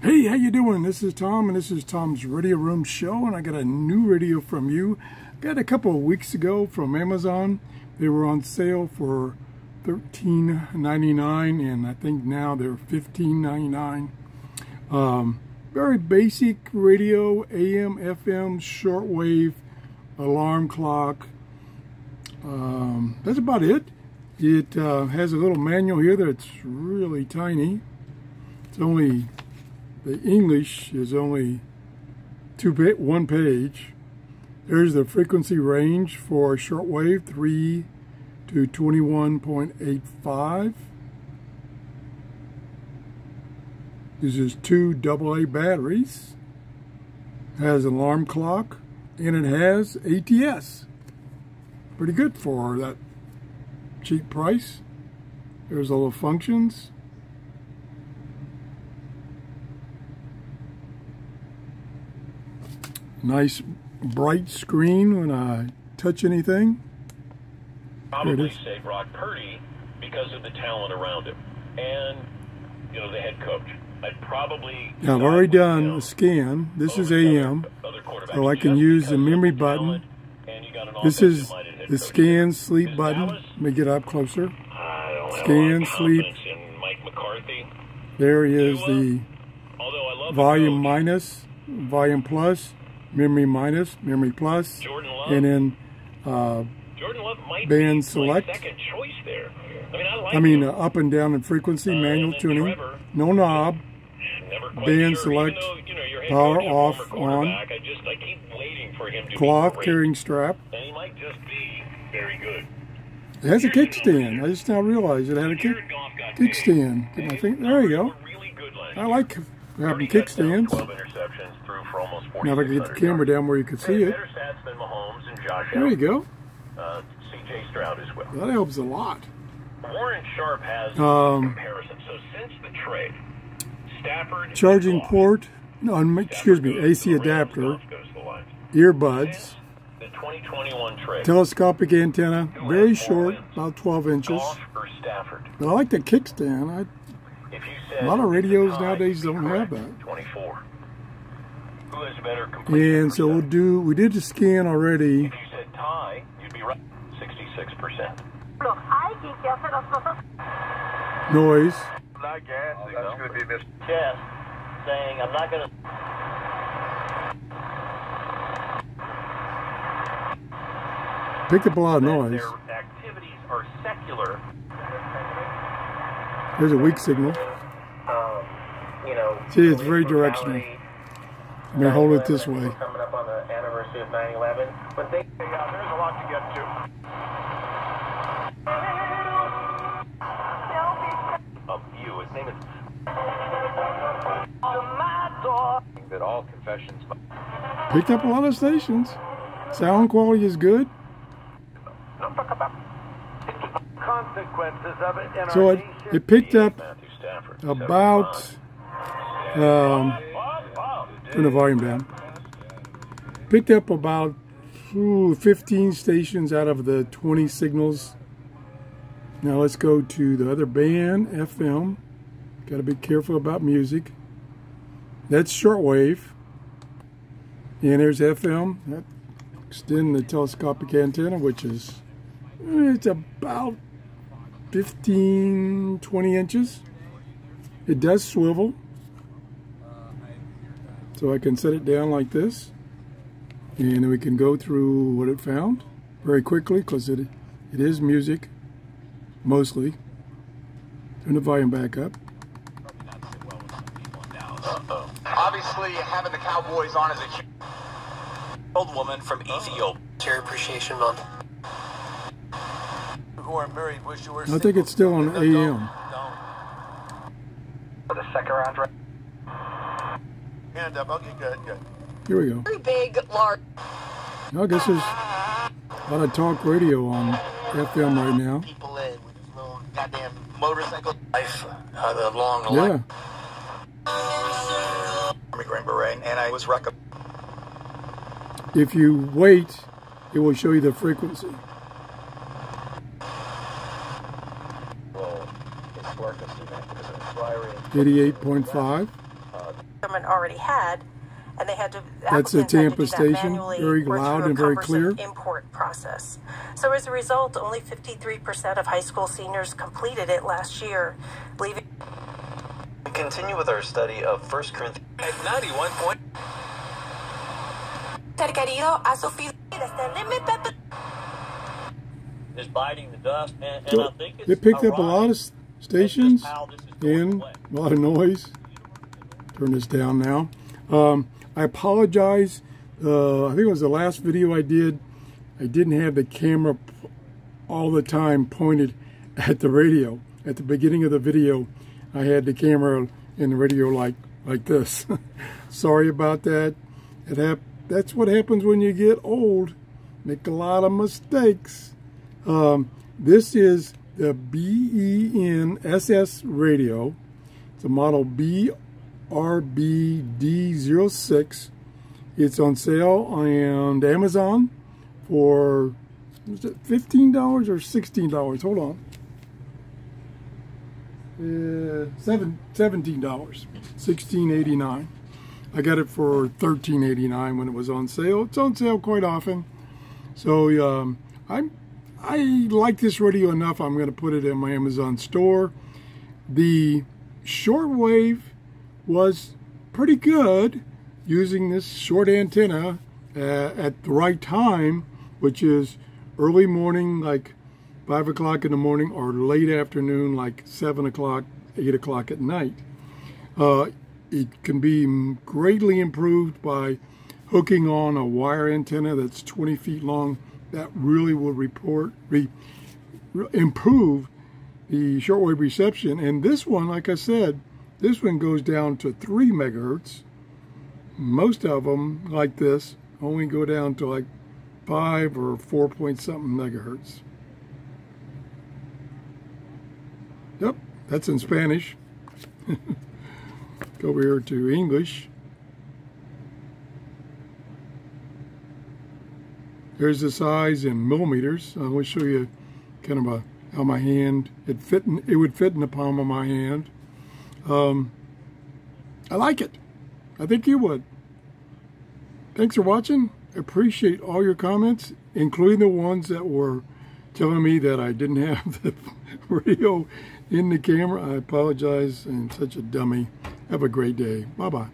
Hey, how you doing? This is Tom, and this is Tom's Radio Room Show, and I got a new radio from you. Got a couple of weeks ago from Amazon. They were on sale for $13.99, and I think now they're $15.99. Very basic radio, AM, FM, shortwave, alarm clock. That's about it. It has a little manual here that's really tiny. It's only, the English is only one page. There's the frequency range for shortwave, 3 to 21.85. This is 2 AA batteries. Has an alarm clock, and it has ATS. Pretty good for that cheap price. There's all the functions. Nice bright screen when I touch anything. Probably say Brock Purdy because of the talent around him and, you know, the head coach. I'd probably... Now, I've already done a scan. This is AM, so I can use the memory button. This is the scan sleep button. Let me get up closer. Scan sleep. There is the volume minus, volume plus, memory minus, memory plus, and then band select. Up and down in frequency, manual tuning, no knob, band select, power off, on, cloth carrying strap. It has a kickstand. I just now realized it had a kickstand. I think, there you go. I like having kickstands. Now if I can get the camera down where you can see it. There you go. That helps a lot. Warren Sharp has comparison. So since the trade, Stafford charging port, no, excuse me, AC adapter, earbuds, the 2021 trade, telescopic antenna, very short, about 12 inches. But I like the kickstand. A lot of radios nowadays don't have that. 24. Who has better and so we did the scan already. If you said tie, you'd be right. 66%. Noise. Not gassing. That's going to be this. Chess saying I'm not going to. Picked up a lot of noise. Their activities are secular. There's a weak signal. See, it's very directional. I'm going to hold it this way. Coming up on the anniversary of 9/11, but there's a lot to get to. Of you, his name is. That all confessions. Picked up a lot of stations. Sound quality is good. Consequences of it. So it picked up about. Turn the volume down. Picked up about 15 stations out of the 20 signals. Now let's go to the other band, FM. Got to be careful about music. That's shortwave. And there's FM. That extend the telescopic antenna, which is it's about 15-20 inches. It does swivel. So I can set it down like this, and then we can go through what it found very quickly because it is music, mostly. Turn the volume back up. Obviously, having the Cowboys on as a old woman from Ethiopia. Care Appreciation Month. I think it's still on AM. For the second round, right? Hand up. Okay, good. Here we go. Very big, large. I guess there's a lot of talk radio on FM right now. People in with these little goddamn motorcycle life, the long Yeah. Army Green Beret, and I was recommended. If you wait, it will show you the frequency. Well, it's working, Stephen, because it's 88.5. government already had, and they had to. That's a Tampa station, manually, very loud and very clear. Import process. So as a result, only 53% of high school seniors completed it last year, leaving. We continue with our study of 1 Corinthians at 91 point. Is biting the dust, and So I think it picked up a lot of stations and a lot of noise. Turn this down now. I apologize. I think it was the last video I did. I didn't have the camera all the time pointed at the radio. At the beginning of the video, I had the camera in the radio like this. Sorry about that. That's what happens when you get old. Make a lot of mistakes. This is the BENSS radio. It's a model BRBD06. It's on sale on Amazon for, was it $15 or $16? Hold on. $17. $16.89. I got it for $13.89 when it was on sale. It's on sale quite often. So I like this radio enough. I'm going to put it in my Amazon store. The shortwave was pretty good using this short antenna at the right time, which is early morning, like 5 o'clock in the morning, or late afternoon, like 7 o'clock, 8 o'clock at night. It can be greatly improved by hooking on a wire antenna that's 20 feet long. That really will improve the shortwave reception. And this one, like I said, this one goes down to 3 megahertz. Most of them, like this, only go down to like 5 or 4 point something megahertz. Yep, that's in Spanish. Go over here to English. Here's the size in millimeters. I want to show you kind of how my hand, it would fit in the palm of my hand. I like it. I think you would. Thanks for watching. I appreciate all your comments, including the ones that were telling me that I didn't have the radio in the camera. I apologize. I'm such a dummy. Have a great day. Bye-bye.